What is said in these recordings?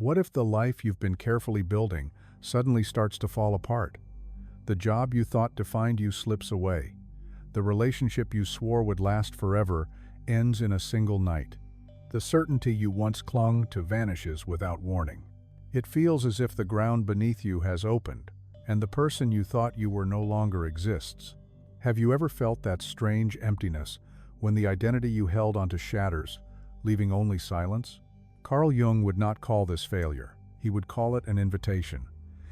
What if the life you've been carefully building suddenly starts to fall apart? The job you thought defined you slips away. The relationship you swore would last forever ends in a single night. The certainty you once clung to vanishes without warning. It feels as if the ground beneath you has opened, and the person you thought you were no longer exists. Have you ever felt that strange emptiness when the identity you held onto shatters, leaving only silence? Carl Jung would not call this failure. He would call it an invitation.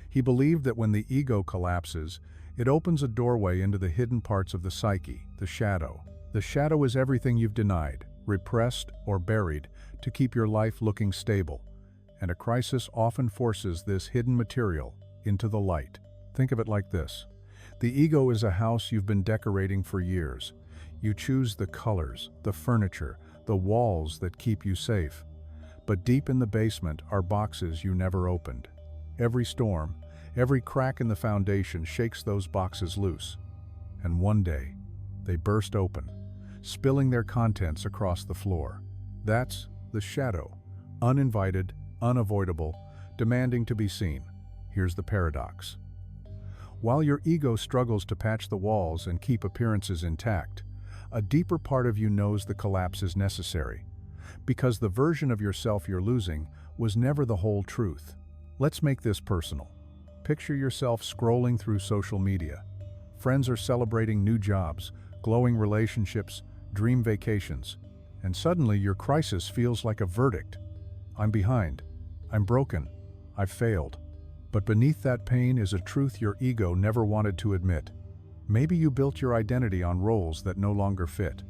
He believed that when the ego collapses, it opens a doorway into the hidden parts of the psyche, the shadow. The shadow is everything you've denied, repressed, or buried to keep your life looking stable. And a crisis often forces this hidden material into the light. Think of it like this. The ego is a house you've been decorating for years. You choose the colors, the furniture, the walls that keep you safe. But deep in the basement are boxes you never opened. Every storm, every crack in the foundation shakes those boxes loose. And one day, they burst open, spilling their contents across the floor. That's the shadow, uninvited, unavoidable, demanding to be seen. Here's the paradox. While your ego struggles to patch the walls and keep appearances intact, a deeper part of you knows the collapse is necessary, because the version of yourself you're losing was never the whole truth. Let's make this personal. Picture yourself scrolling through social media. Friends are celebrating new jobs, glowing relationships, dream vacations, and suddenly your crisis feels like a verdict. I'm behind. I'm broken. I've failed. But beneath that pain is a truth your ego never wanted to admit. Maybe you built your identity on roles that no longer fit.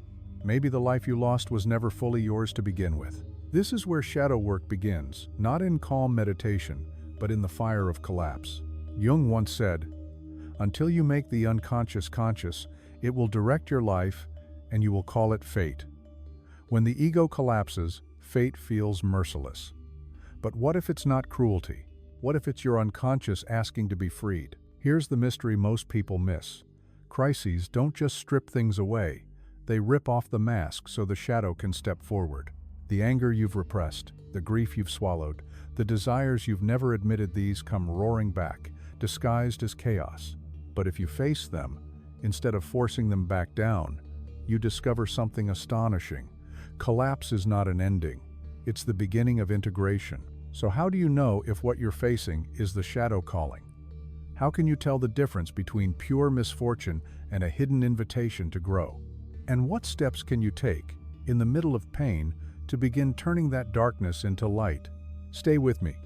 Maybe the life you lost was never fully yours to begin with. This is where shadow work begins, not in calm meditation, but in the fire of collapse. Jung once said, "Until you make the unconscious conscious, it will direct your life, and you will call it fate." When the ego collapses, fate feels merciless. But what if it's not cruelty? What if it's your unconscious asking to be freed? Here's the mystery most people miss. Crises don't just strip things away. They rip off the mask so the shadow can step forward. The anger you've repressed, the grief you've swallowed, the desires you've never admitted, these come roaring back, disguised as chaos. But if you face them, instead of forcing them back down, you discover something astonishing. Collapse is not an ending. It's the beginning of integration. So how do you know if what you're facing is the shadow calling? How can you tell the difference between pure misfortune and a hidden invitation to grow? And what steps can you take, in the middle of pain, to begin turning that darkness into light? Stay with me,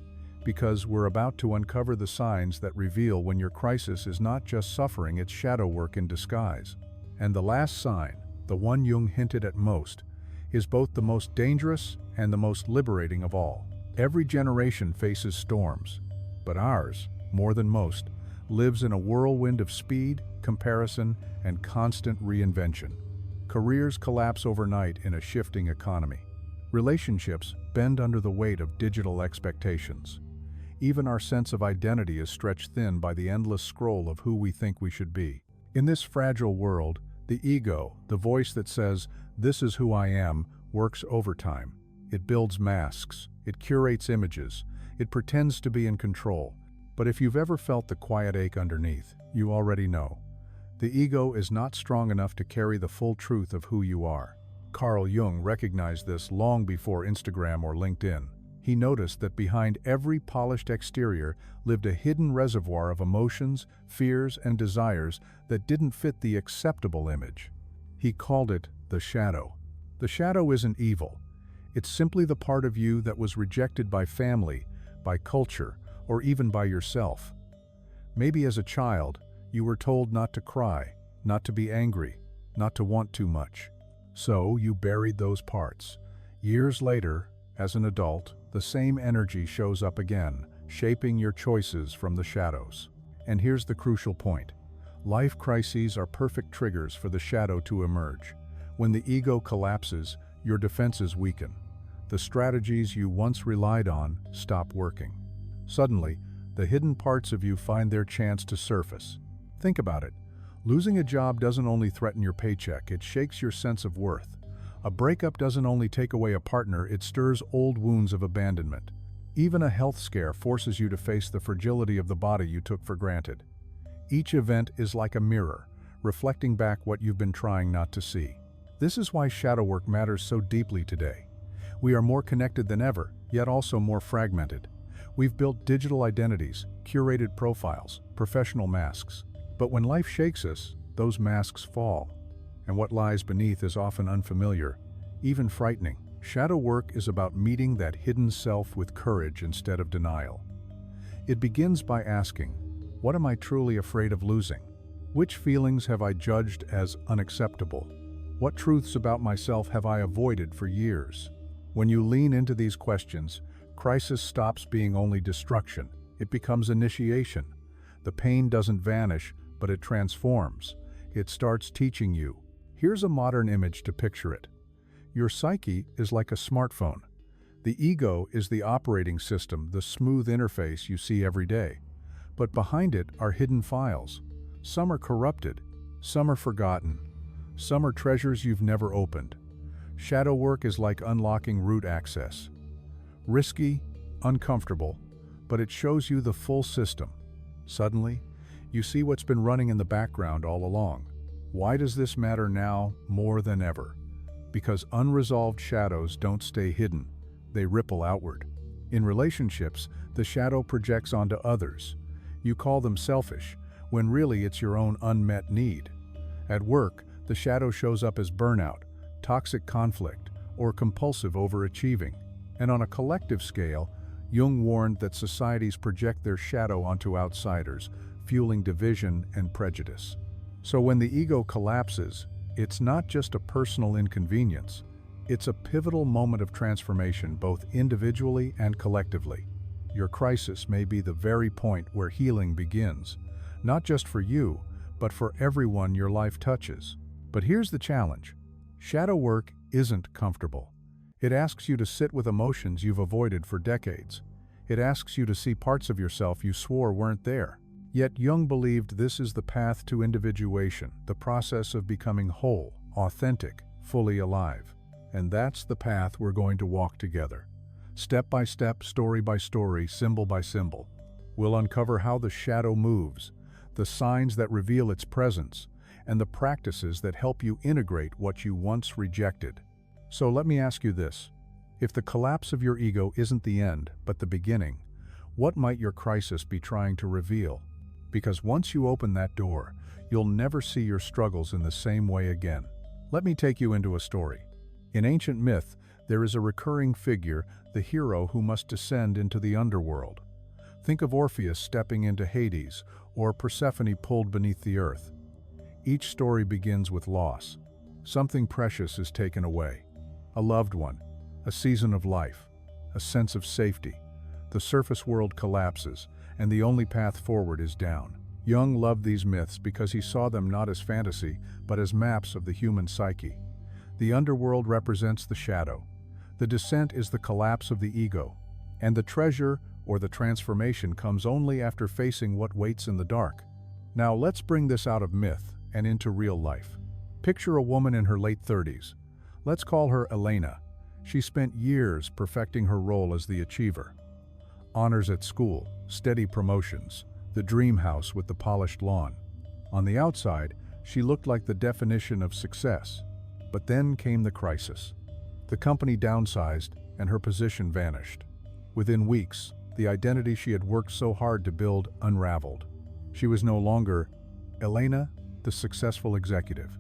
because we're about to uncover the signs that reveal when your crisis is not just suffering, it's shadow work in disguise. And the last sign, the one Jung hinted at most, is both the most dangerous and the most liberating of all. Every generation faces storms, but ours, more than most, lives in a whirlwind of speed, comparison, and constant reinvention. Careers collapse overnight in a shifting economy. Relationships bend under the weight of digital expectations. Even our sense of identity is stretched thin by the endless scroll of who we think we should be. In this fragile world, the ego, the voice that says, "This is who I am," works overtime. It builds masks, it curates images, it pretends to be in control. But if you've ever felt the quiet ache underneath, you already know. The ego is not strong enough to carry the full truth of who you are. Carl Jung recognized this long before Instagram or LinkedIn. He noticed that behind every polished exterior lived a hidden reservoir of emotions, fears, and desires that didn't fit the acceptable image. He called it the shadow. The shadow isn't evil. It's simply the part of you that was rejected by family, by culture, or even by yourself. Maybe as a child, you were told not to cry, not to be angry, not to want too much. So you buried those parts. Years later, as an adult, the same energy shows up again, shaping your choices from the shadows. And here's the crucial point. Life crises are perfect triggers for the shadow to emerge. When the ego collapses, your defenses weaken. The strategies you once relied on stop working. Suddenly, the hidden parts of you find their chance to surface. Think about it. Losing a job doesn't only threaten your paycheck, it shakes your sense of worth. A breakup doesn't only take away a partner, it stirs old wounds of abandonment. Even a health scare forces you to face the fragility of the body you took for granted. Each event is like a mirror, reflecting back what you've been trying not to see. This is why shadow work matters so deeply today. We are more connected than ever, yet also more fragmented. We've built digital identities, curated profiles, professional masks. But when life shakes us, those masks fall. And what lies beneath is often unfamiliar, even frightening. Shadow work is about meeting that hidden self with courage instead of denial. It begins by asking, what am I truly afraid of losing? Which feelings have I judged as unacceptable? What truths about myself have I avoided for years? When you lean into these questions, crisis stops being only destruction. It becomes initiation. The pain doesn't vanish, but it transforms. It starts teaching you. Here's a modern image to picture it. Your psyche is like a smartphone. The ego is the operating system, the smooth interface you see every day. But behind it are hidden files. Some are corrupted, some are forgotten, some are treasures you've never opened. Shadow work is like unlocking root access. Risky, uncomfortable, but it shows you the full system. Suddenly, you see what's been running in the background all along. Why does this matter now more than ever? Because unresolved shadows don't stay hidden, they ripple outward. In relationships, the shadow projects onto others. You call them selfish, when really it's your own unmet need. At work, the shadow shows up as burnout, toxic conflict, or compulsive overachieving. And on a collective scale, Jung warned that societies project their shadow onto outsiders, fueling division and prejudice. So when the ego collapses, it's not just a personal inconvenience, it's a pivotal moment of transformation both individually and collectively. Your crisis may be the very point where healing begins, not just for you, but for everyone your life touches. But here's the challenge. Shadow work isn't comfortable. It asks you to sit with emotions you've avoided for decades. It asks you to see parts of yourself you swore weren't there. Yet Jung believed this is the path to individuation, the process of becoming whole, authentic, fully alive. And that's the path we're going to walk together. Step by step, story by story, symbol by symbol. We'll uncover how the shadow moves, the signs that reveal its presence, and the practices that help you integrate what you once rejected. So let me ask you this. If the collapse of your ego isn't the end, but the beginning, what might your crisis be trying to reveal? Because once you open that door, you'll never see your struggles in the same way again. Let me take you into a story. In ancient myth, there is a recurring figure, the hero who must descend into the underworld. Think of Orpheus stepping into Hades, or Persephone pulled beneath the earth. Each story begins with loss. Something precious is taken away. A loved one, a season of life, a sense of safety. The surface world collapses, and the only path forward is down. Jung loved these myths because he saw them not as fantasy, but as maps of the human psyche. The underworld represents the shadow. The descent is the collapse of the ego. And the treasure, or the transformation, comes only after facing what waits in the dark. Now let's bring this out of myth and into real life. Picture a woman in her late 30s. Let's call her Elena. She spent years perfecting her role as the achiever. Honors at school, steady promotions, the dream house with the polished lawn. On the outside, she looked like the definition of success. But then came the crisis. The company downsized, and her position vanished. Within weeks, the identity she had worked so hard to build unraveled. She was no longer Elena, the successful executive.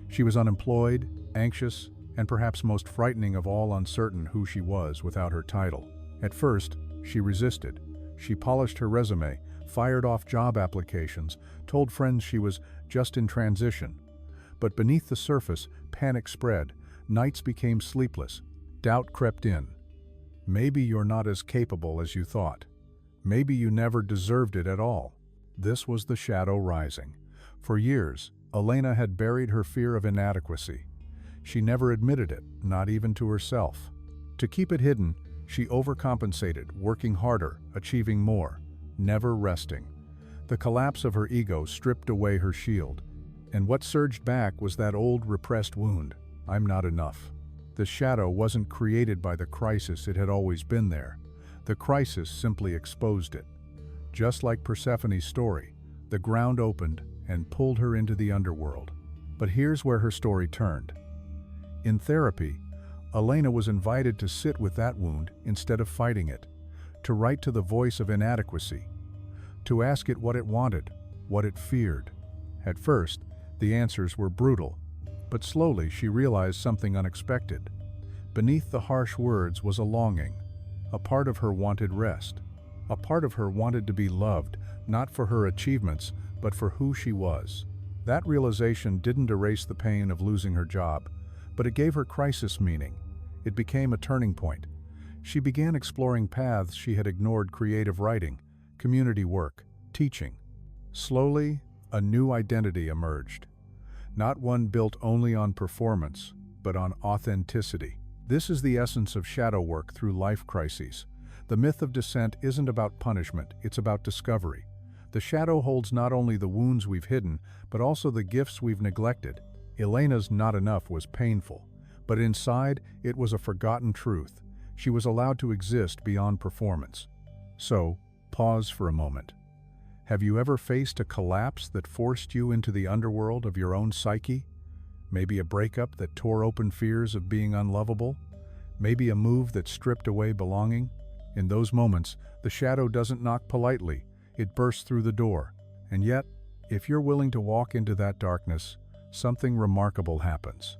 She was unemployed, anxious, and perhaps most frightening of all, uncertain who she was without her title. At first, she resisted. She polished her resume, fired off job applications, told friends she was just in transition. But beneath the surface, panic spread. Nights became sleepless. Doubt crept in. Maybe you're not as capable as you thought. Maybe you never deserved it at all. This was the shadow rising. For years, Elena had buried her fear of inadequacy. She never admitted it, not even to herself. To keep it hidden, she overcompensated, working harder, achieving more, never resting. The collapse of her ego stripped away her shield. And what surged back was that old repressed wound. I'm not enough. The shadow wasn't created by the crisis, it had always been there. The crisis simply exposed it. Just like Persephone's story, the ground opened and pulled her into the underworld. But here's where her story turned. In therapy, Elena was invited to sit with that wound instead of fighting it, to write to the voice of inadequacy, to ask it what it wanted, what it feared. At first, the answers were brutal, but slowly she realized something unexpected. Beneath the harsh words was a longing. A part of her wanted rest. A part of her wanted to be loved, not for her achievements, but for who she was. That realization didn't erase the pain of losing her job, but it gave her crisis meaning. It became a turning point. She began exploring paths she had ignored: creative writing, community work, teaching. Slowly, a new identity emerged. Not one built only on performance, but on authenticity. This is the essence of shadow work through life crises. The myth of descent isn't about punishment, it's about discovery. The shadow holds not only the wounds we've hidden, but also the gifts we've neglected. Elena's not enough was painful, but inside it was a forgotten truth. She was allowed to exist beyond performance. So, pause for a moment. Have you ever faced a collapse that forced you into the underworld of your own psyche? Maybe a breakup that tore open fears of being unlovable? Maybe a move that stripped away belonging? In those moments, the shadow doesn't knock politely, it bursts through the door. And yet, if you're willing to walk into that darkness, something remarkable happens.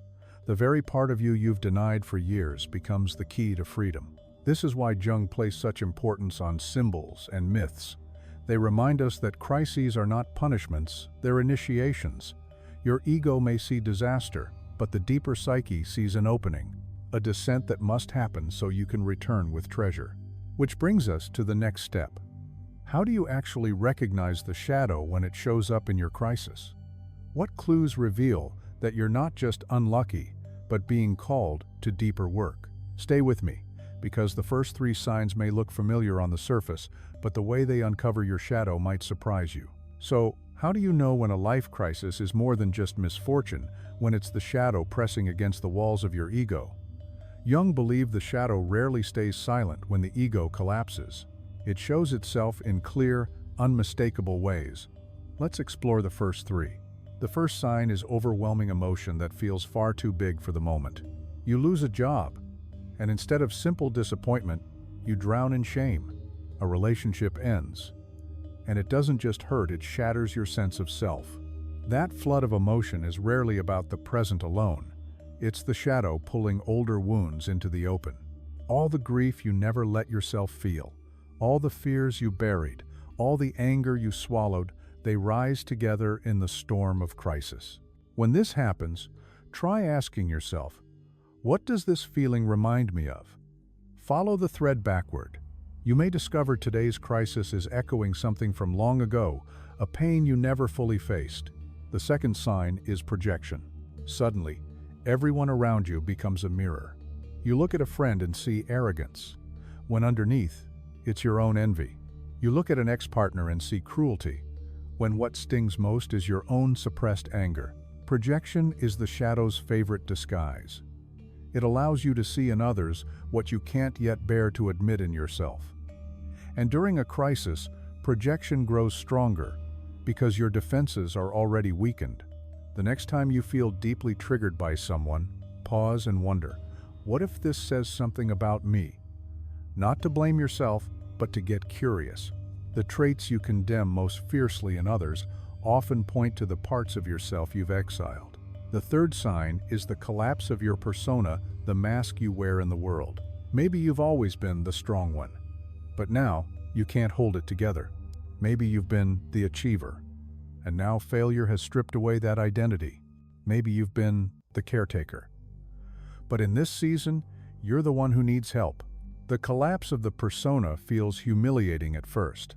The very part of you you've denied for years becomes the key to freedom. This is why Jung placed such importance on symbols and myths. They remind us that crises are not punishments, they're initiations. Your ego may see disaster, but the deeper psyche sees an opening, a descent that must happen so you can return with treasure. Which brings us to the next step. How do you actually recognize the shadow when it shows up in your crisis? What clues reveal that you're not just unlucky, but being called to deeper work? Stay with me, because the first 3 signs may look familiar on the surface, but the way they uncover your shadow might surprise you. So, how do you know when a life crisis is more than just misfortune, when it's the shadow pressing against the walls of your ego? Jung believed the shadow rarely stays silent when the ego collapses. It shows itself in clear, unmistakable ways. Let's explore the first 3. The first sign is overwhelming emotion that feels far too big for the moment. You lose a job, and instead of simple disappointment, you drown in shame. A relationship ends, and it doesn't just hurt, it shatters your sense of self. That flood of emotion is rarely about the present alone. It's the shadow pulling older wounds into the open. All the grief you never let yourself feel, all the fears you buried, all the anger you swallowed, they rise together in the storm of crisis. When this happens, try asking yourself, what does this feeling remind me of? Follow the thread backward. You may discover today's crisis is echoing something from long ago, a pain you never fully faced. The second sign is projection. Suddenly, everyone around you becomes a mirror. You look at a friend and see arrogance, when underneath, it's your own envy. You look at an ex-partner and see cruelty, when what stings most is your own suppressed anger. Projection is the shadow's favorite disguise. It allows you to see in others what you can't yet bear to admit in yourself. And during a crisis, projection grows stronger because your defenses are already weakened. The next time you feel deeply triggered by someone, pause and wonder, what if this says something about me? Not to blame yourself, but to get curious. The traits you condemn most fiercely in others often point to the parts of yourself you've exiled. The third sign is the collapse of your persona, the mask you wear in the world. Maybe you've always been the strong one, but now you can't hold it together. Maybe you've been the achiever, and now failure has stripped away that identity. Maybe you've been the caretaker. But in this season, you're the one who needs help. The collapse of the persona feels humiliating at first,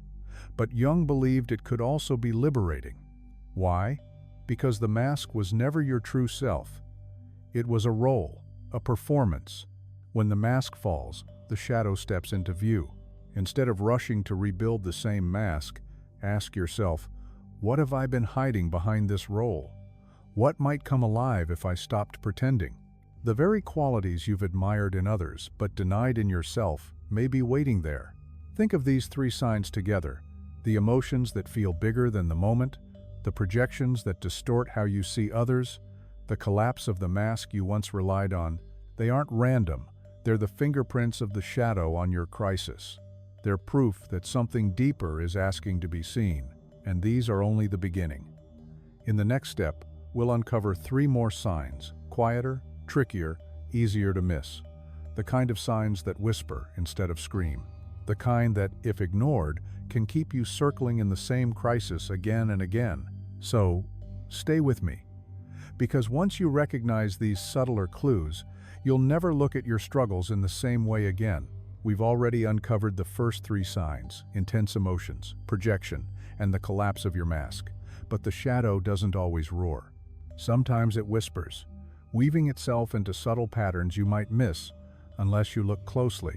but Jung believed it could also be liberating. Why? Because the mask was never your true self. It was a role, a performance. When the mask falls, the shadow steps into view. Instead of rushing to rebuild the same mask, ask yourself, what have I been hiding behind this role? What might come alive if I stopped pretending? The very qualities you've admired in others but denied in yourself may be waiting there. Think of these three signs together: the emotions that feel bigger than the moment, the projections that distort how you see others, the collapse of the mask you once relied on. They aren't random. They're the fingerprints of the shadow on your crisis. They're proof that something deeper is asking to be seen, and these are only the beginning. In the next step, we'll uncover three more signs: quieter, trickier, easier to miss. The kind of signs that whisper instead of scream. The kind that, if ignored, can keep you circling in the same crisis again and again. So, stay with me. Because once you recognize these subtler clues, you'll never look at your struggles in the same way again. We've already uncovered the first three signs: intense emotions, projection, and the collapse of your mask. But the shadow doesn't always roar. Sometimes it whispers, weaving itself into subtle patterns you might miss unless you look closely.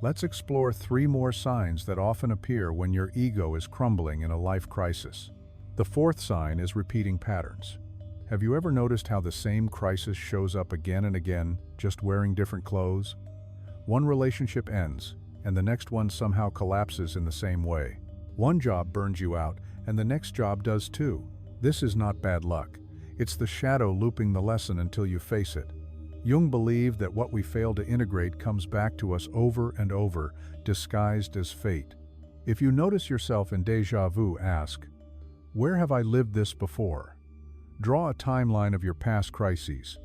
Let's explore three more signs that often appear when your ego is crumbling in a life crisis. The fourth sign is repeating patterns. Have you ever noticed how the same crisis shows up again and again, just wearing different clothes? One relationship ends, and the next one somehow collapses in the same way. One job burns you out, and the next job does too. This is not bad luck. It's the shadow looping the lesson until you face it. Jung believed that what we fail to integrate comes back to us over and over, disguised as fate. If you notice yourself in déjà vu, ask, where have I lived this before? Draw a timeline of your past crises.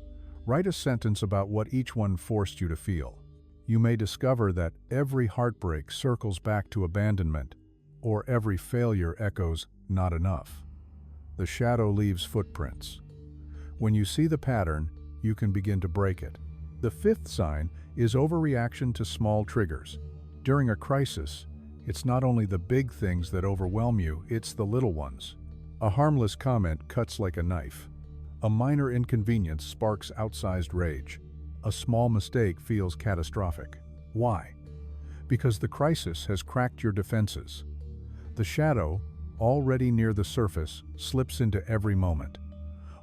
Write a sentence about what each one forced you to feel. You may discover that every heartbreak circles back to abandonment, or every failure echoes, not enough. The shadow leaves footprints. When you see the pattern, you can begin to break it. The fifth sign is overreaction to small triggers. During a crisis, it's not only the big things that overwhelm you, it's the little ones. A harmless comment cuts like a knife. A minor inconvenience sparks outsized rage. A small mistake feels catastrophic. Why? Because the crisis has cracked your defenses. The shadow, already near the surface, slips into every moment.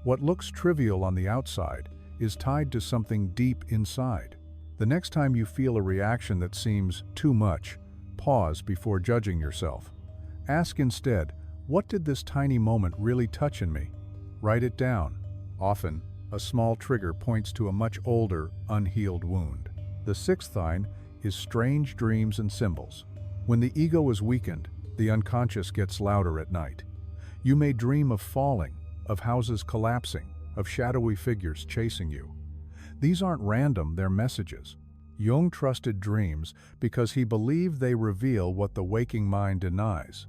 What looks trivial on the outside is tied to something deep inside. The next time you feel a reaction that seems too much, pause before judging yourself. Ask instead, what did this tiny moment really touch in me? Write it down. Often, a small trigger points to a much older, unhealed wound. The sixth sign is strange dreams and symbols. When the ego is weakened, the unconscious gets louder at night. You may dream of falling, of houses collapsing, of shadowy figures chasing you. These aren't random, they're messages. Jung trusted dreams because he believed they reveal what the waking mind denies.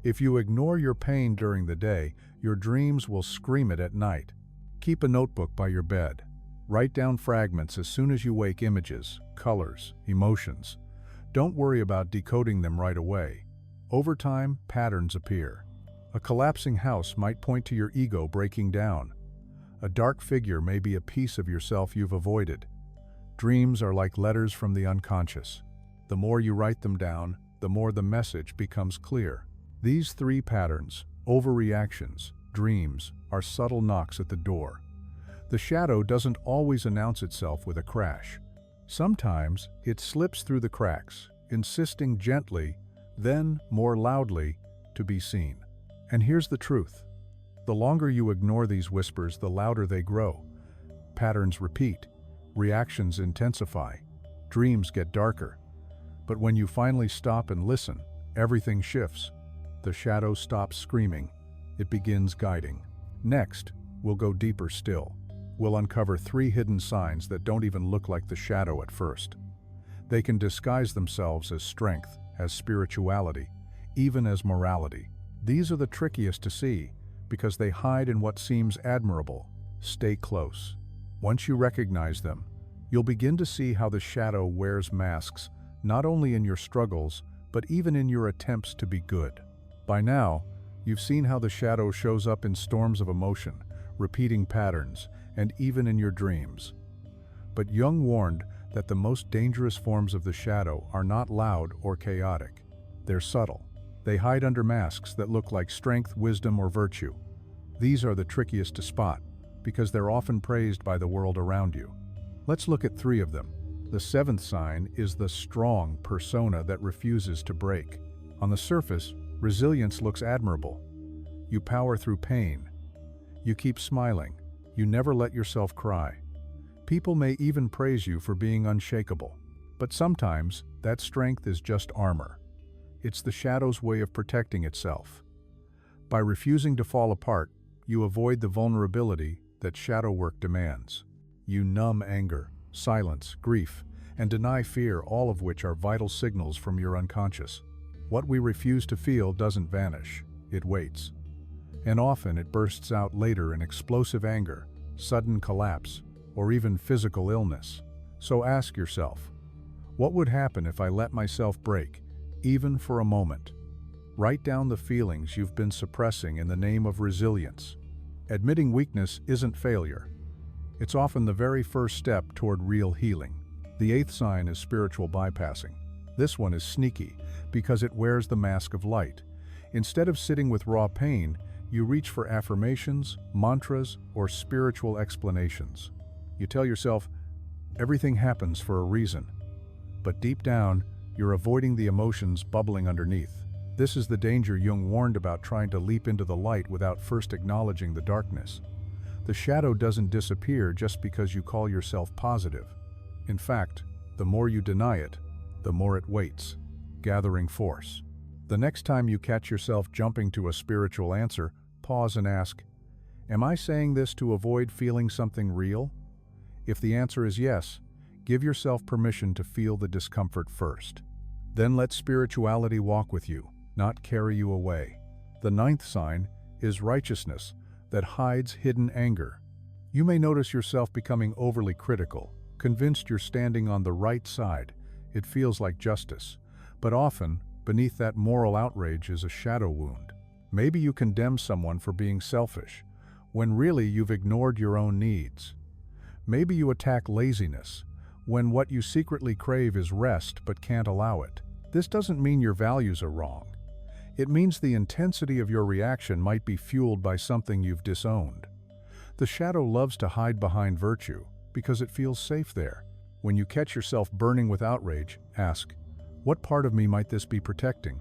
If you ignore your pain during the day, your dreams will scream it at night. Keep a notebook by your bed. Write down fragments as soon as you wake: images, colors, emotions. Don't worry about decoding them right away. Over time, patterns appear. A collapsing house might point to your ego breaking down. A dark figure may be a piece of yourself you've avoided. Dreams are like letters from the unconscious. The more you write them down, the more the message becomes clear. These three patterns, overreactions, dreams, are subtle knocks at the door. The shadow doesn't always announce itself with a crash. Sometimes it slips through the cracks, insisting gently, then more loudly, to be seen. And here's the truth. The longer you ignore these whispers, the louder they grow. Patterns repeat, reactions intensify, dreams get darker. But when you finally stop and listen, everything shifts. The shadow stops screaming. It begins guiding. Next, we'll go deeper still. We'll uncover three hidden signs that don't even look like the shadow at first. They can disguise themselves as strength, as spirituality, even as morality. These are the trickiest to see, because they hide in what seems admirable. Stay close. Once you recognize them, you'll begin to see how the shadow wears masks, not only in your struggles, but even in your attempts to be good. By now, you've seen how the shadow shows up in storms of emotion, repeating patterns, and even in your dreams. But Jung warned that the most dangerous forms of the shadow are not loud or chaotic. They're subtle. They hide under masks that look like strength, wisdom, or virtue. These are the trickiest to spot, because they're often praised by the world around you. Let's look at three of them. The seventh sign is the strong persona that refuses to break. On the surface, resilience looks admirable. You power through pain. You keep smiling. You never let yourself cry. People may even praise you for being unshakable. But sometimes, that strength is just armor. It's the shadow's way of protecting itself. By refusing to fall apart, you avoid the vulnerability that shadow work demands. You numb anger, silence, grief, and deny fear, all of which are vital signals from your unconscious. What we refuse to feel doesn't vanish, it waits. And often it bursts out later in explosive anger, sudden collapse, or even physical illness. So ask yourself, what would happen if I let myself break, even for a moment? Write down the feelings you've been suppressing in the name of resilience. Admitting weakness isn't failure. It's often the very first step toward real healing. The eighth sign is spiritual bypassing. This one is sneaky because it wears the mask of light. Instead of sitting with raw pain, you reach for affirmations, mantras, or spiritual explanations. You tell yourself, everything happens for a reason. But deep down, you're avoiding the emotions bubbling underneath. This is the danger Jung warned about, trying to leap into the light without first acknowledging the darkness. The shadow doesn't disappear just because you call yourself positive. In fact, the more you deny it, the more it waits, gathering force. The next time you catch yourself jumping to a spiritual answer, pause and ask, am I saying this to avoid feeling something real? If the answer is yes, give yourself permission to feel the discomfort first. Then let spirituality walk with you, not carry you away. The ninth sign is righteousness that hides hidden anger. You may notice yourself becoming overly critical, convinced you're standing on the right side. It feels like justice. But often, beneath that moral outrage is a shadow wound. Maybe you condemn someone for being selfish, when really you've ignored your own needs. Maybe you attack laziness, when what you secretly crave is rest but can't allow it. This doesn't mean your values are wrong. It means the intensity of your reaction might be fueled by something you've disowned. The shadow loves to hide behind virtue because it feels safe there. When you catch yourself burning with outrage, ask, what part of me might this be protecting?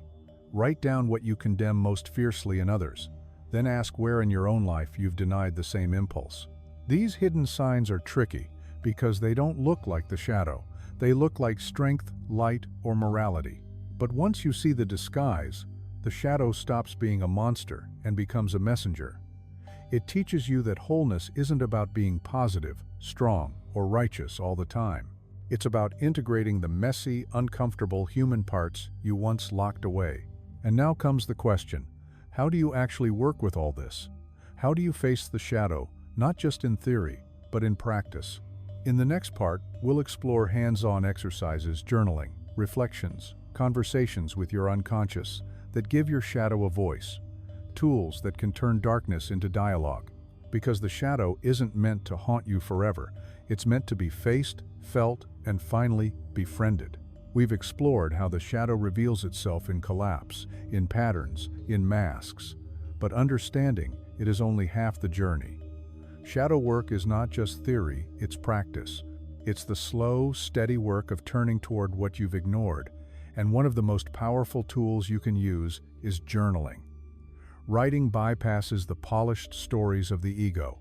Write down what you condemn most fiercely in others. Then ask where in your own life you've denied the same impulse. These hidden signs are tricky because they don't look like the shadow. They look like strength, light, or morality. But once you see the disguise, the shadow stops being a monster and becomes a messenger. It teaches you that wholeness isn't about being positive, strong, or righteous all the time. It's about integrating the messy, uncomfortable human parts you once locked away. And now comes the question, how do you actually work with all this? How do you face the shadow, not just in theory, but in practice? In the next part, we'll explore hands-on exercises, journaling, reflections, conversations with your unconscious that give your shadow a voice, tools that can turn darkness into dialogue. Because the shadow isn't meant to haunt you forever, it's meant to be faced, felt, and finally befriended. We've explored how the shadow reveals itself in collapse, in patterns, in masks, but understanding it is only half the journey. Shadow work is not just theory, it's practice. It's the slow, steady work of turning toward what you've ignored, and one of the most powerful tools you can use is journaling. Writing bypasses the polished stories of the ego.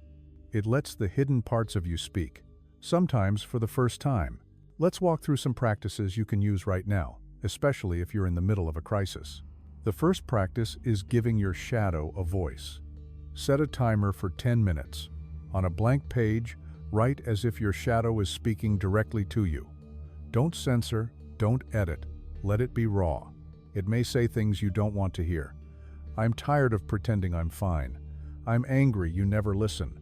It lets the hidden parts of you speak, sometimes for the first time. Let's walk through some practices you can use right now, especially if you're in the middle of a crisis. The first practice is giving your shadow a voice. Set a timer for 10 minutes. On a blank page, write as if your shadow is speaking directly to you. Don't censor, don't edit, let it be raw. It may say things you don't want to hear. I'm tired of pretending I'm fine. I'm angry you never listen.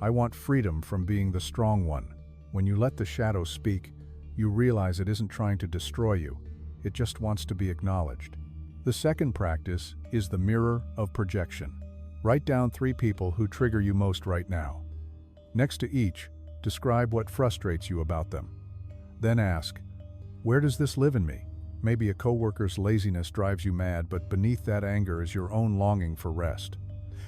I want freedom from being the strong one. When you let the shadow speak, you realize it isn't trying to destroy you. It just wants to be acknowledged. The second practice is the mirror of projection. Write down 3 people who trigger you most right now. Next to each, describe what frustrates you about them. Then ask, where does this live in me? Maybe a coworker's laziness drives you mad, but beneath that anger is your own longing for rest.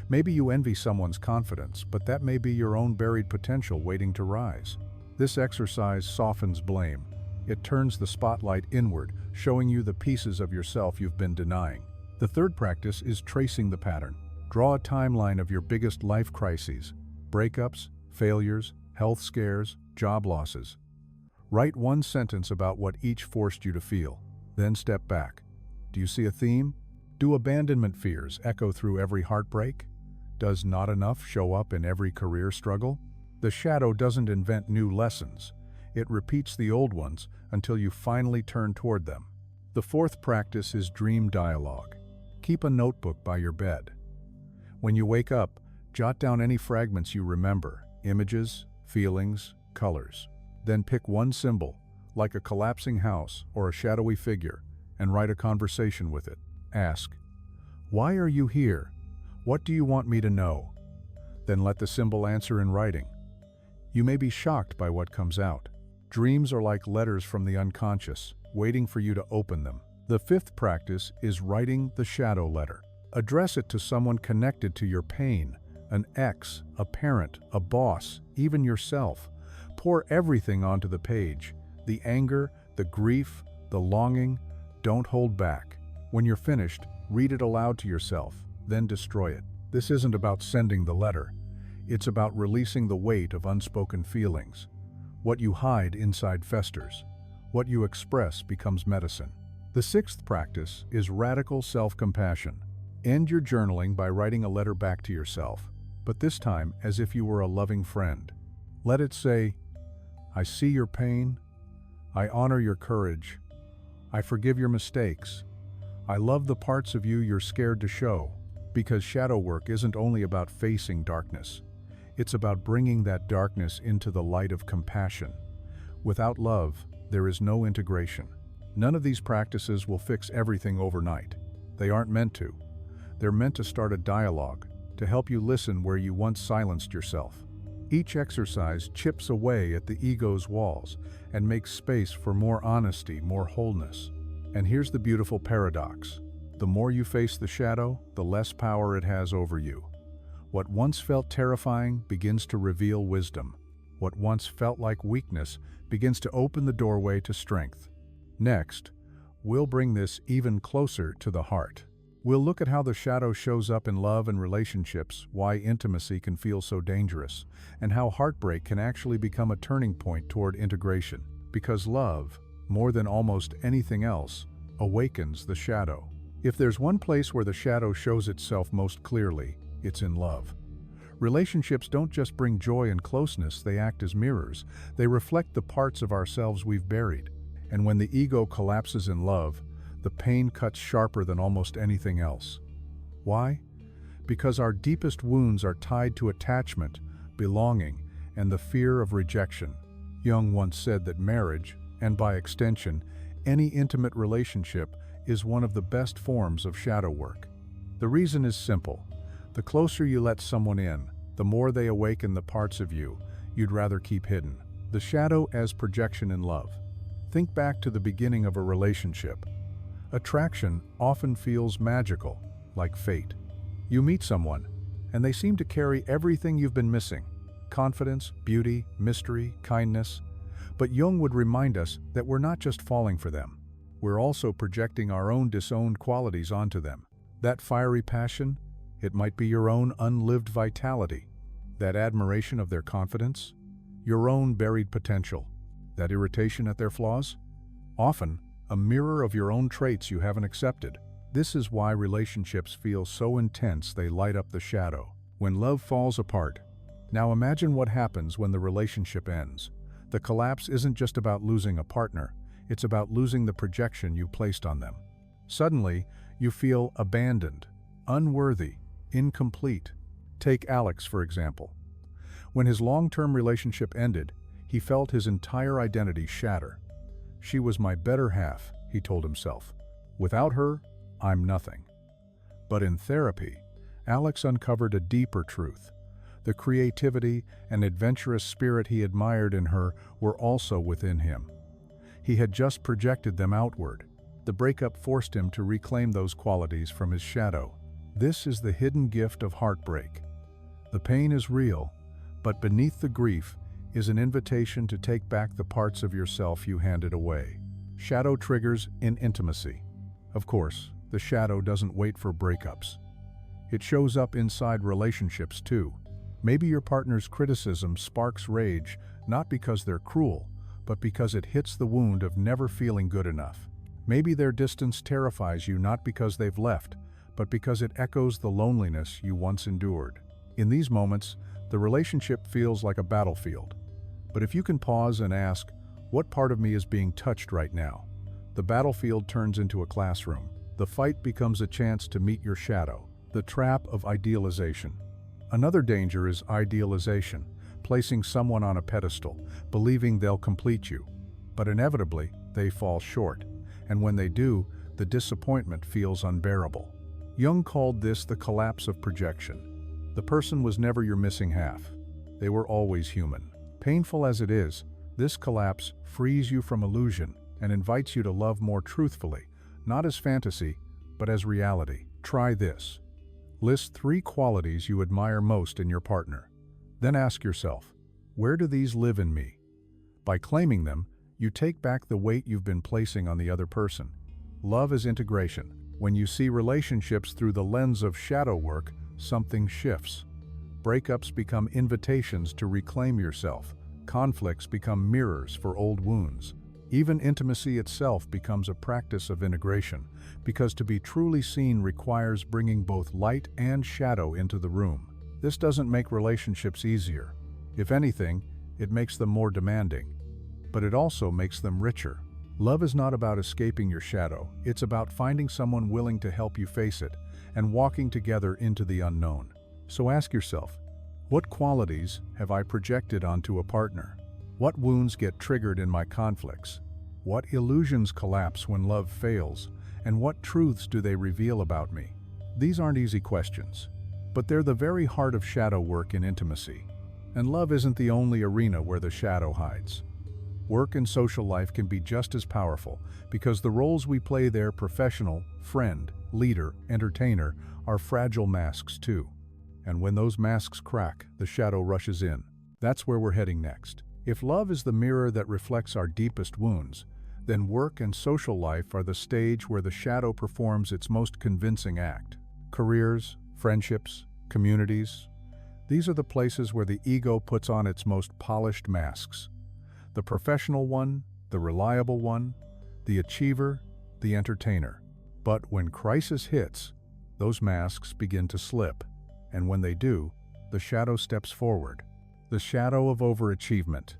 Maybe you envy someone's confidence, but that may be your own buried potential waiting to rise. This exercise softens blame. It turns the spotlight inward, showing you the pieces of yourself you've been denying. The third practice is tracing the pattern. Draw a timeline of your biggest life crises: breakups, failures, health scares, job losses. Write one sentence about what each forced you to feel. Then step back. Do you see a theme? Do abandonment fears echo through every heartbreak? Does not enough show up in every career struggle? The shadow doesn't invent new lessons. It repeats the old ones until you finally turn toward them. The fourth practice is dream dialogue. Keep a notebook by your bed. When you wake up, jot down any fragments you remember: images, feelings, colors. Then pick one symbol, like a collapsing house or a shadowy figure, and write a conversation with it. Ask, "Why are you here? What do you want me to know?" Then let the symbol answer in writing. You may be shocked by what comes out. Dreams are like letters from the unconscious, waiting for you to open them. The fifth practice is writing the shadow letter. Address it to someone connected to your pain: an ex, a parent, a boss, even yourself. Pour everything onto the page: the anger, the grief, the longing. Don't hold back. When you're finished, read it aloud to yourself, then destroy it. This isn't about sending the letter. It's about releasing the weight of unspoken feelings. What you hide inside festers. What you express becomes medicine. The sixth practice is radical self-compassion. End your journaling by writing a letter back to yourself, but this time as if you were a loving friend. Let it say, "I see your pain. I honor your courage. I forgive your mistakes. I love the parts of you you're scared to show." Because shadow work isn't only about facing darkness. It's about bringing that darkness into the light of compassion. Without love, there is no integration. None of these practices will fix everything overnight. They aren't meant to. They're meant to start a dialogue, to help you listen where you once silenced yourself. Each exercise chips away at the ego's walls and makes space for more honesty, more wholeness. And here's the beautiful paradox. The more you face the shadow, the less power it has over you. What once felt terrifying begins to reveal wisdom. What once felt like weakness begins to open the doorway to strength. Next, we'll bring this even closer to the heart. We'll look at how the shadow shows up in love and relationships, why intimacy can feel so dangerous, and how heartbreak can actually become a turning point toward integration. Because love, more than almost anything else, awakens the shadow. If there's one place where the shadow shows itself most clearly, it's in love. Relationships don't just bring joy and closeness, they act as mirrors. They reflect the parts of ourselves we've buried. And when the ego collapses in love, the pain cuts sharper than almost anything else. Why? Because our deepest wounds are tied to attachment, belonging, and the fear of rejection. Jung once said that marriage, and by extension, any intimate relationship, is one of the best forms of shadow work. The reason is simple. The closer you let someone in, the more they awaken the parts of you you'd rather keep hidden. The shadow as projection in love. Think back to the beginning of a relationship. Attraction often feels magical, like fate. You meet someone, and they seem to carry everything you've been missing: confidence, beauty, mystery, kindness. But Jung would remind us that we're not just falling for them. We're also projecting our own disowned qualities onto them. That fiery passion, it might be your own unlived vitality. That admiration of their confidence, your own buried potential. That irritation at their flaws, often a mirror of your own traits you haven't accepted. This is why relationships feel so intense they light up the shadow. When love falls apart. Now imagine what happens when the relationship ends. The collapse isn't just about losing a partner, it's about losing the projection you placed on them. Suddenly, you feel abandoned, unworthy, incomplete. Take Alex, for example. When his long-term relationship ended, he felt his entire identity shatter. "She was my better half," he told himself. "Without her, I'm nothing." But in therapy, Alex uncovered a deeper truth. The creativity and adventurous spirit he admired in her were also within him. He had just projected them outward. The breakup forced him to reclaim those qualities from his shadow. This is the hidden gift of heartbreak. The pain is real, but beneath the grief is an invitation to take back the parts of yourself you handed away. Shadow triggers in intimacy. Of course, the shadow doesn't wait for breakups. It shows up inside relationships too. Maybe your partner's criticism sparks rage, not because they're cruel, but because it hits the wound of never feeling good enough. Maybe their distance terrifies you not because they've left, but because it echoes the loneliness you once endured. In these moments, the relationship feels like a battlefield. But if you can pause and ask, what part of me is being touched right now? The battlefield turns into a classroom. The fight becomes a chance to meet your shadow. The trap of idealization. Another danger is idealization, placing someone on a pedestal, believing they'll complete you. But inevitably, they fall short. And when they do, the disappointment feels unbearable. Jung called this the collapse of projection. The person was never your missing half. They were always human. Painful as it is, this collapse frees you from illusion and invites you to love more truthfully, not as fantasy, but as reality. Try this. List 3 qualities you admire most in your partner. Then ask yourself, where do these live in me? By claiming them, you take back the weight you've been placing on the other person. Love is integration. When you see relationships through the lens of shadow work, something shifts. Breakups become invitations to reclaim yourself. Conflicts become mirrors for old wounds. Even intimacy itself becomes a practice of integration, because to be truly seen requires bringing both light and shadow into the room. This doesn't make relationships easier. If anything, it makes them more demanding. But it also makes them richer. Love is not about escaping your shadow. It's about finding someone willing to help you face it and walking together into the unknown. So ask yourself, what qualities have I projected onto a partner? What wounds get triggered in my conflicts? What illusions collapse when love fails? And what truths do they reveal about me? These aren't easy questions, but they're the very heart of shadow work in intimacy. And love isn't the only arena where the shadow hides. Work and social life can be just as powerful because the roles we play there, professional, friend, leader, entertainer, are fragile masks too. And when those masks crack, the shadow rushes in. That's where we're heading next. If love is the mirror that reflects our deepest wounds, then work and social life are the stage where the shadow performs its most convincing act. Careers, friendships, communities, these are the places where the ego puts on its most polished masks. The professional one, the reliable one, the achiever, the entertainer. But when crisis hits, those masks begin to slip. And when they do, the shadow steps forward. The shadow of overachievement.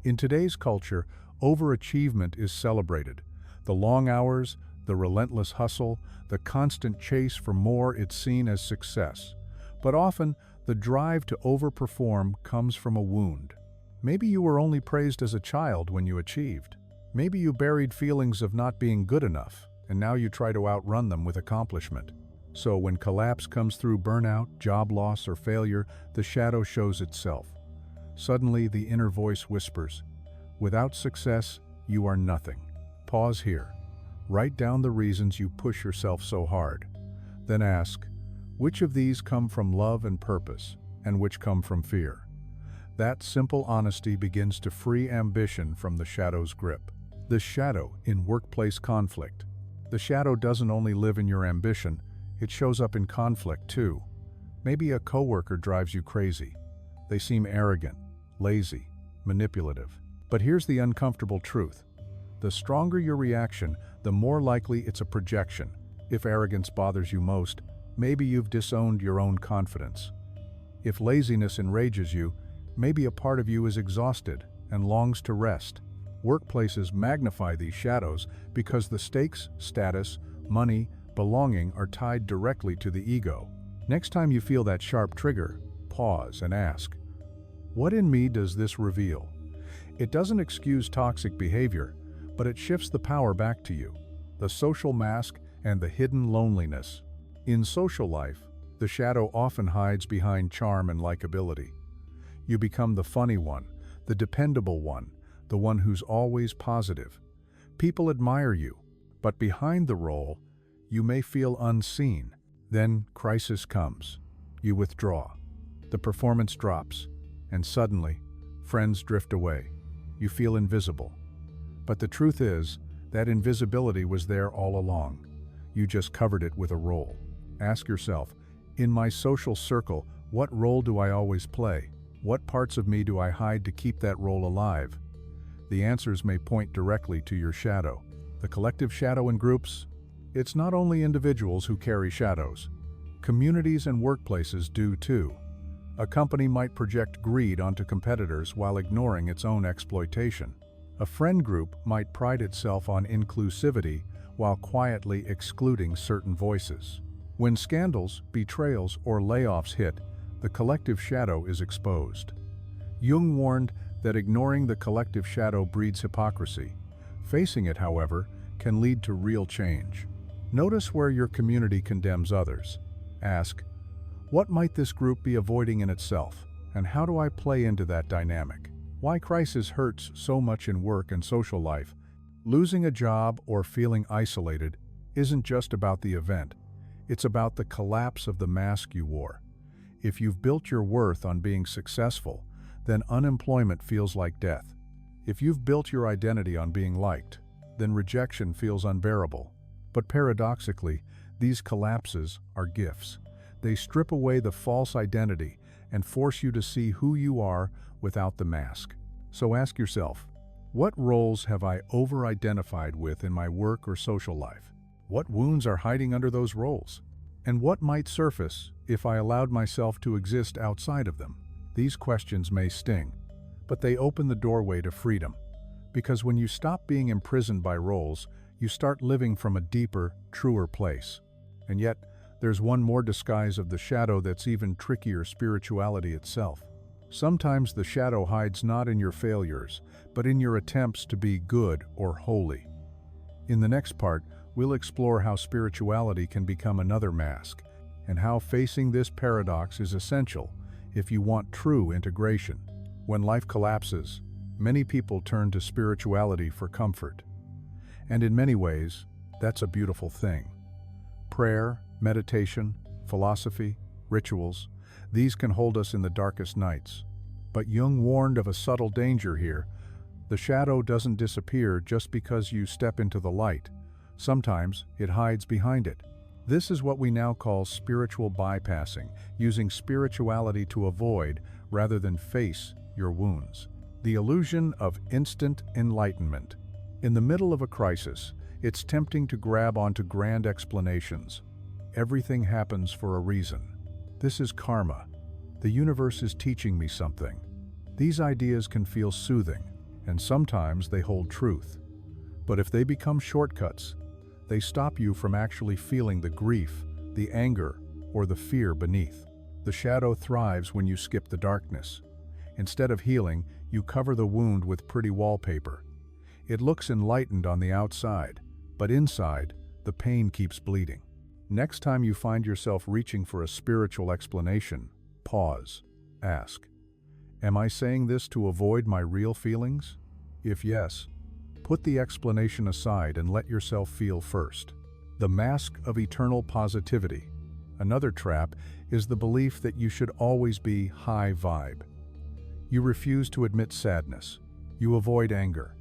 In today's culture, overachievement is celebrated. The long hours, the relentless hustle, the constant chase for more, it's seen as success. But often, the drive to overperform comes from a wound. Maybe you were only praised as a child when you achieved. Maybe you buried feelings of not being good enough, and now you try to outrun them with accomplishment. So when collapse comes through burnout, job loss, or failure, the shadow shows itself. Suddenly, the inner voice whispers, "Without success, you are nothing." Pause here. Write down the reasons you push yourself so hard. Then ask, which of these come from love and purpose, and which come from fear? That simple honesty begins to free ambition from the shadow's grip. The shadow in workplace conflict. The shadow doesn't only live in your ambition, it shows up in conflict too. Maybe a coworker drives you crazy. They seem arrogant, lazy, manipulative. But here's the uncomfortable truth. The stronger your reaction, the more likely it's a projection. If arrogance bothers you most, maybe you've disowned your own confidence. If laziness enrages you, maybe a part of you is exhausted and longs to rest. Workplaces magnify these shadows because the stakes, status, money, belonging are tied directly to the ego. Next time you feel that sharp trigger, pause and ask, what in me does this reveal? It doesn't excuse toxic behavior, but it shifts the power back to you, the social mask and the hidden loneliness. In social life, the shadow often hides behind charm and likability. You become the funny one, the dependable one, the one who's always positive. People admire you, but behind the role, you may feel unseen. Then crisis comes. You withdraw. The performance drops, and suddenly, Friends drift away. You feel invisible. But the truth is, that invisibility was there all along. You just covered it with a role. Ask yourself, in my social circle, what role do I always play? What parts of me do I hide to keep that role alive? The answers may point directly to your shadow. The collective shadow in groups? It's not only individuals who carry shadows. Communities and workplaces do too. A company might project greed onto competitors while ignoring its own exploitation. A friend group might pride itself on inclusivity while quietly excluding certain voices. When scandals, betrayals, or layoffs hit, the collective shadow is exposed. Jung warned that ignoring the collective shadow breeds hypocrisy. Facing it, however, can lead to real change. Notice where your community condemns others. Ask, what might this group be avoiding in itself, and how do I play into that dynamic? Why crisis hurts so much in work and social life. Losing a job or feeling isolated isn't just about the event. It's about the collapse of the mask you wore. If you've built your worth on being successful, then unemployment feels like death. If you've built your identity on being liked, then rejection feels unbearable. But paradoxically, these collapses are gifts. They strip away the false identity and force you to see who you are without the mask. So ask yourself, what roles have I over-identified with in my work or social life? What wounds are hiding under those roles? And what might surface if I allowed myself to exist outside of them? These questions may sting, but they open the doorway to freedom. Because when you stop being imprisoned by roles, you start living from a deeper, truer place. And yet, there's one more disguise of the shadow that's even trickier: spirituality itself. Sometimes the shadow hides not in your failures, but in your attempts to be good or holy. In the next part, we'll explore how spirituality can become another mask, and how facing this paradox is essential if you want true integration. When life collapses, many people turn to spirituality for comfort. And in many ways, that's a beautiful thing. Prayer, meditation, philosophy, rituals, these can hold us in the darkest nights. But Jung warned of a subtle danger here. The shadow doesn't disappear just because you step into the light. Sometimes it hides behind it. This is what we now call spiritual bypassing, using spirituality to avoid rather than face your wounds. The illusion of instant enlightenment. In the middle of a crisis, it's tempting to grab onto grand explanations. Everything happens for a reason. This is karma. The universe is teaching me something. These ideas can feel soothing, and sometimes they hold truth. But if they become shortcuts, they stop you from actually feeling the grief, the anger, or the fear beneath. The shadow thrives when you skip the darkness. Instead of healing, you cover the wound with pretty wallpaper. It looks enlightened on the outside, but inside, the pain keeps bleeding. Next time you find yourself reaching for a spiritual explanation, pause. Ask, am I saying this to avoid my real feelings? If yes, put the explanation aside and let yourself feel first. The mask of eternal positivity. Another trap is the belief that you should always be high vibe. You refuse to admit sadness. You avoid anger.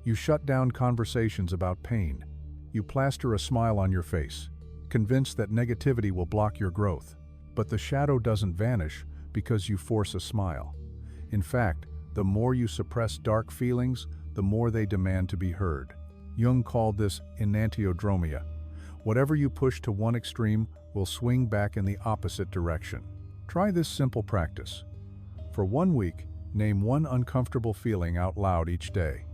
You shut down conversations about pain. You plaster a smile on your face, convinced that negativity will block your growth. But the shadow doesn't vanish because you force a smile. In fact, the more you suppress dark feelings, the more they demand to be heard. Jung called this enantiodromia. Whatever you push to one extreme will swing back in the opposite direction. Try this simple practice. For 1 week, name one uncomfortable feeling out loud each day.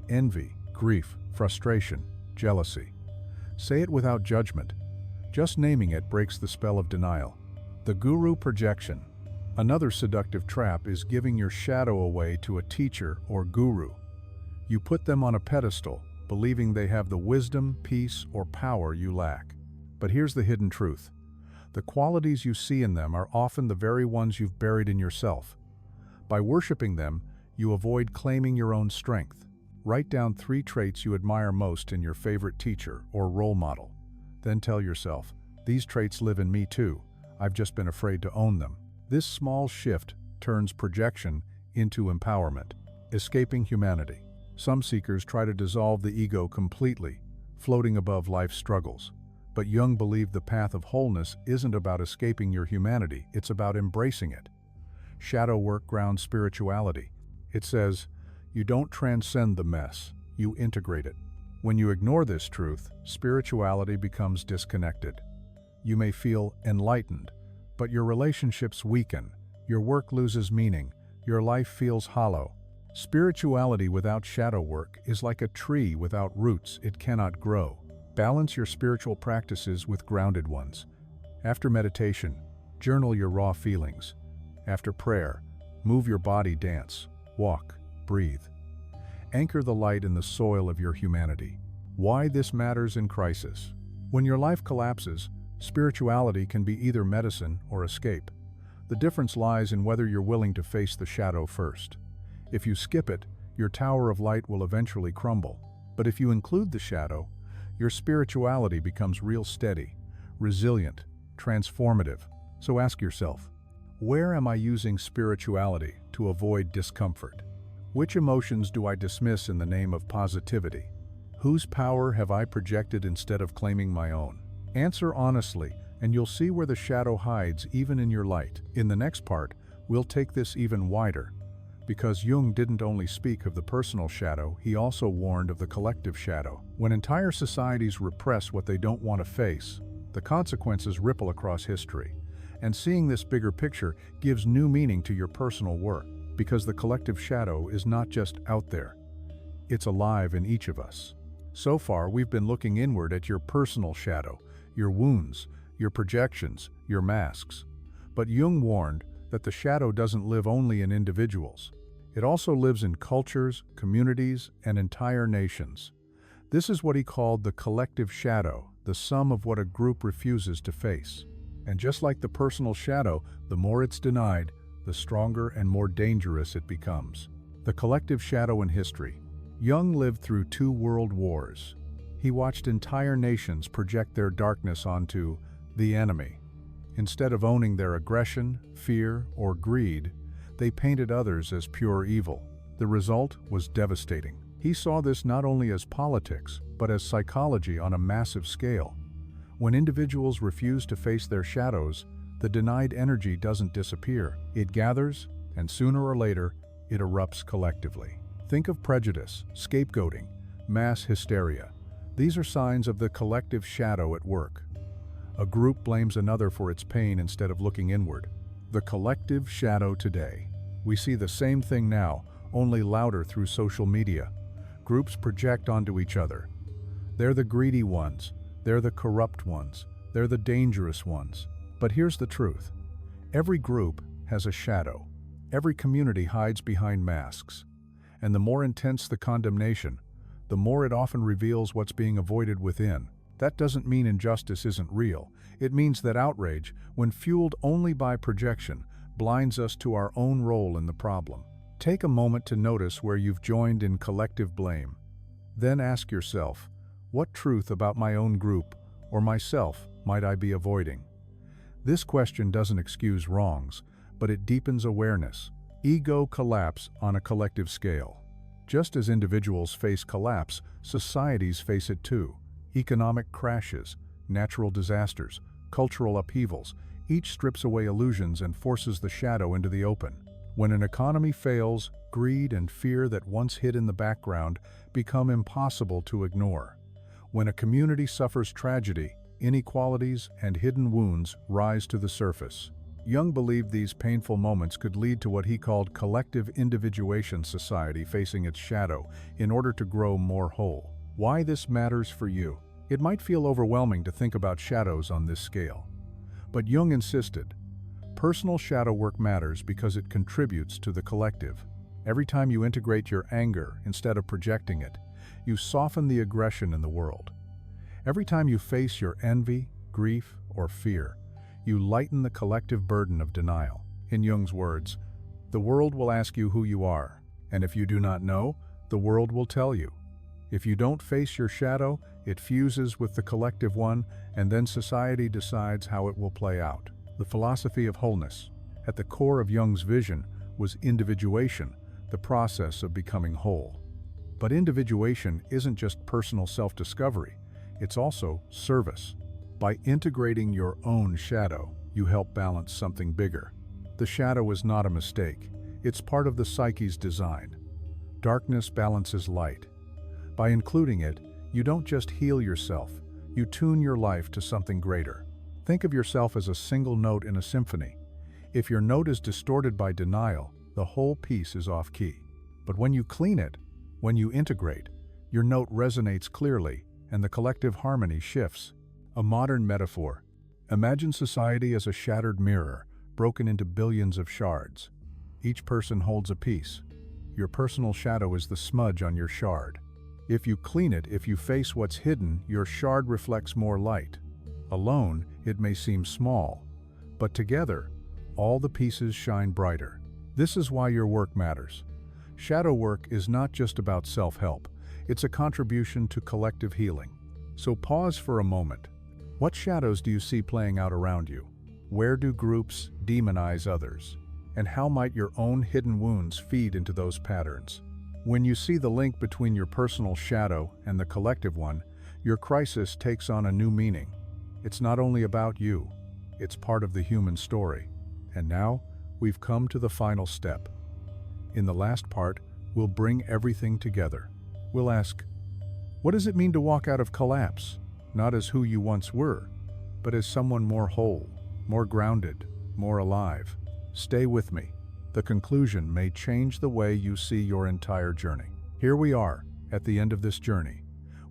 Envy, grief, frustration, jealousy. Say it without judgment. Just naming it breaks the spell of denial. The guru projection. Another seductive trap is giving your shadow away to a teacher or guru. You put them on a pedestal, believing they have the wisdom, peace, or power you lack. But here's the hidden truth. The qualities you see in them are often the very ones you've buried in yourself. By worshiping them, you avoid claiming your own strength. Write down 3 traits you admire most in your favorite teacher or role model. Then tell yourself, these traits live in me too. I've just been afraid to own them. This small shift turns projection into empowerment, escaping humanity. Some seekers try to dissolve the ego completely, floating above life's struggles. But Jung believed the path of wholeness isn't about escaping your humanity, it's about embracing it. Shadow work grounds spirituality. It says, you don't transcend the mess, you integrate it. When you ignore this truth, spirituality becomes disconnected. You may feel enlightened, but your relationships weaken, your work loses meaning, your life feels hollow. Spirituality without shadow work is like a tree without roots, it cannot grow. Balance your spiritual practices with grounded ones. After meditation, journal your raw feelings. After prayer, move your body, dance, walk, breathe. Anchor the light in the soil of your humanity. Why this matters in crisis. When your life collapses, spirituality can be either medicine or escape. The difference lies in whether you're willing to face the shadow first. If you skip it, your tower of light will eventually crumble. But if you include the shadow, your spirituality becomes real steady, resilient, transformative. So ask yourself, where am I using spirituality to avoid discomfort? Which emotions do I dismiss in the name of positivity? Whose power have I projected instead of claiming my own? Answer honestly, and you'll see where the shadow hides even in your light. In the next part, we'll take this even wider. Because Jung didn't only speak of the personal shadow, he also warned of the collective shadow. When entire societies repress what they don't want to face, the consequences ripple across history. And seeing this bigger picture gives new meaning to your personal work, because the collective shadow is not just out there. It's alive in each of us. So far, we've been looking inward at your personal shadow, your wounds, your projections, your masks. But Jung warned that the shadow doesn't live only in individuals. It also lives in cultures, communities, and entire nations. This is what he called the collective shadow, the sum of what a group refuses to face. And just like the personal shadow, the more it's denied, the stronger and more dangerous it becomes. The collective shadow in history. Jung lived through 2 world wars. He watched entire nations project their darkness onto the enemy. Instead of owning their aggression, fear, or greed, they painted others as pure evil. The result was devastating. He saw this not only as politics, but as psychology on a massive scale. When individuals refuse to face their shadows, the denied energy doesn't disappear. It gathers, and sooner or later, it erupts collectively. Think of prejudice, scapegoating, mass hysteria. These are signs of the collective shadow at work. A group blames another for its pain instead of looking inward. The collective shadow today. We see the same thing now, only louder through social media. Groups project onto each other. They're the greedy ones. They're the corrupt ones. They're the dangerous ones. But here's the truth. Every group has a shadow. Every community hides behind masks. And the more intense the condemnation, the more it often reveals what's being avoided within. That doesn't mean injustice isn't real. It means that outrage, when fueled only by projection, blinds us to our own role in the problem. Take a moment to notice where you've joined in collective blame. Then ask yourself, what truth about my own group or myself might I be avoiding? This question doesn't excuse wrongs, but it deepens awareness. Ego collapse on a collective scale. Just as individuals face collapse, societies face it too. Economic crashes, natural disasters, cultural upheavals, each strips away illusions and forces the shadow into the open. When an economy fails, greed and fear that once hid in the background become impossible to ignore. When a community suffers tragedy, inequalities and hidden wounds rise to the surface. Jung believed these painful moments could lead to what he called collective individuation, society facing its shadow in order to grow more whole. Why this matters for you? It might feel overwhelming to think about shadows on this scale. But Jung insisted, personal shadow work matters because it contributes to the collective. Every time you integrate your anger instead of projecting it, you soften the aggression in the world. Every time you face your envy, grief, or fear, you lighten the collective burden of denial. In Jung's words, the world will ask you who you are, and if you do not know, the world will tell you. If you don't face your shadow, it fuses with the collective one, and then society decides how it will play out. The philosophy of wholeness. At the core of Jung's vision was individuation, the process of becoming whole. But individuation isn't just personal self-discovery, it's also service. By integrating your own shadow, you help balance something bigger. The shadow is not a mistake, it's part of the psyche's design. Darkness balances light. By including it, you don't just heal yourself, you tune your life to something greater. Think of yourself as a single note in a symphony. If your note is distorted by denial, the whole piece is off key. But when you clean it, when you integrate, your note resonates clearly and the collective harmony shifts. A modern metaphor. Imagine society as a shattered mirror, broken into billions of shards. Each person holds a piece. Your personal shadow is the smudge on your shard. If you clean it, if you face what's hidden, your shard reflects more light. Alone, it may seem small, but together, all the pieces shine brighter. This is why your work matters. Shadow work is not just about self-help, it's a contribution to collective healing. So pause for a moment. What shadows do you see playing out around you? Where do groups demonize others? And how might your own hidden wounds feed into those patterns? When you see the link between your personal shadow and the collective one, your crisis takes on a new meaning. It's not only about you, it's part of the human story. And now, we've come to the final step. In the last part, we'll bring everything together. We'll ask, what does it mean to walk out of collapse? Not as who you once were, but as someone more whole, more grounded, more alive. Stay with me. The conclusion may change the way you see your entire journey. Here we are, at the end of this journey.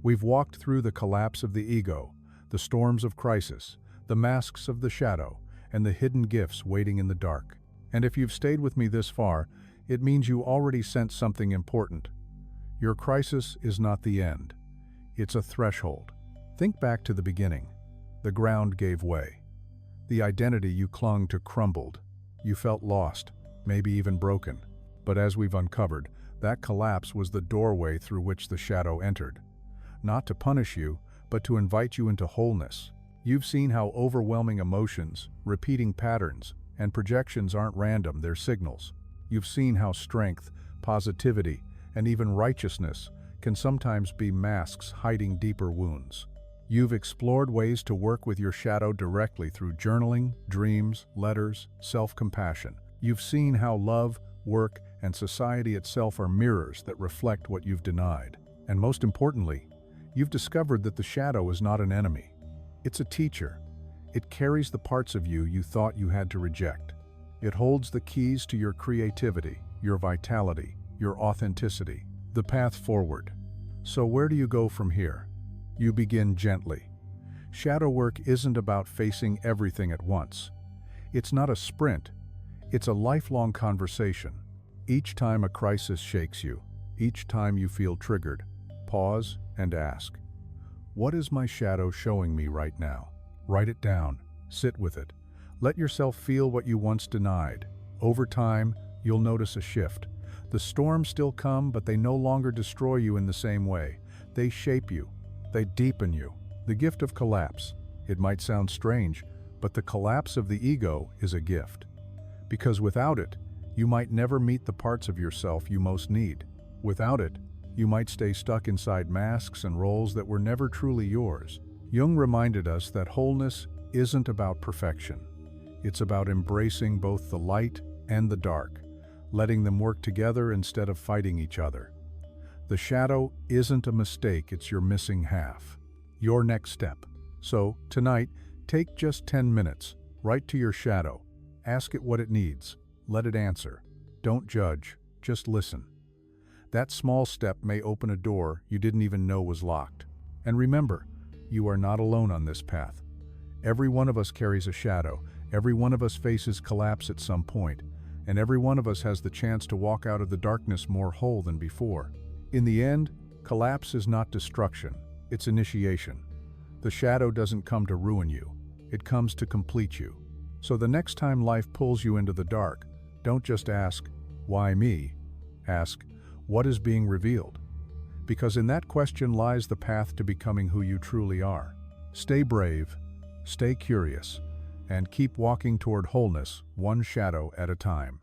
We've walked through the collapse of the ego, the storms of crisis, the masks of the shadow, and the hidden gifts waiting in the dark. And if you've stayed with me this far, it means you already sensed something important. Your crisis is not the end. It's a threshold. Think back to the beginning. The ground gave way. The identity you clung to crumbled. You felt lost, maybe even broken. But as we've uncovered, that collapse was the doorway through which the shadow entered. Not to punish you, but to invite you into wholeness. You've seen how overwhelming emotions, repeating patterns, and projections aren't random, they're signals. You've seen how strength, positivity, and even righteousness can sometimes be masks hiding deeper wounds. You've explored ways to work with your shadow directly through journaling, dreams, letters, self-compassion. You've seen how love, work, and society itself are mirrors that reflect what you've denied. And most importantly, you've discovered that the shadow is not an enemy. It's a teacher. It carries the parts of you thought you had to reject. It holds the keys to your creativity, your vitality, your authenticity, the path forward. So where do you go from here? You begin gently. Shadow work isn't about facing everything at once. It's not a sprint. It's a lifelong conversation. Each time a crisis shakes you, each time you feel triggered, pause and ask, what is my shadow showing me right now? Write it down. Sit with it. Let yourself feel what you once denied. Over time, you'll notice a shift. The storms still come, but they no longer destroy you in the same way. They shape you. They deepen you. The gift of collapse. It might sound strange, but the collapse of the ego is a gift. Because without it, you might never meet the parts of yourself you most need. Without it, you might stay stuck inside masks and roles that were never truly yours. Jung reminded us that wholeness isn't about perfection. It's about embracing both the light and the dark, letting them work together instead of fighting each other. The shadow isn't a mistake, it's your missing half. Your next step. So, tonight, take just 10 minutes, write to your shadow, ask it what it needs, let it answer. Don't judge, just listen. That small step may open a door you didn't even know was locked. And remember, you are not alone on this path. Every one of us carries a shadow, every one of us faces collapse at some point, and every one of us has the chance to walk out of the darkness more whole than before. In the end, collapse is not destruction, it's initiation. The shadow doesn't come to ruin you, it comes to complete you. So the next time life pulls you into the dark, don't just ask, why me? Ask, what is being revealed? Because in that question lies the path to becoming who you truly are. Stay brave, stay curious, and keep walking toward wholeness, one shadow at a time.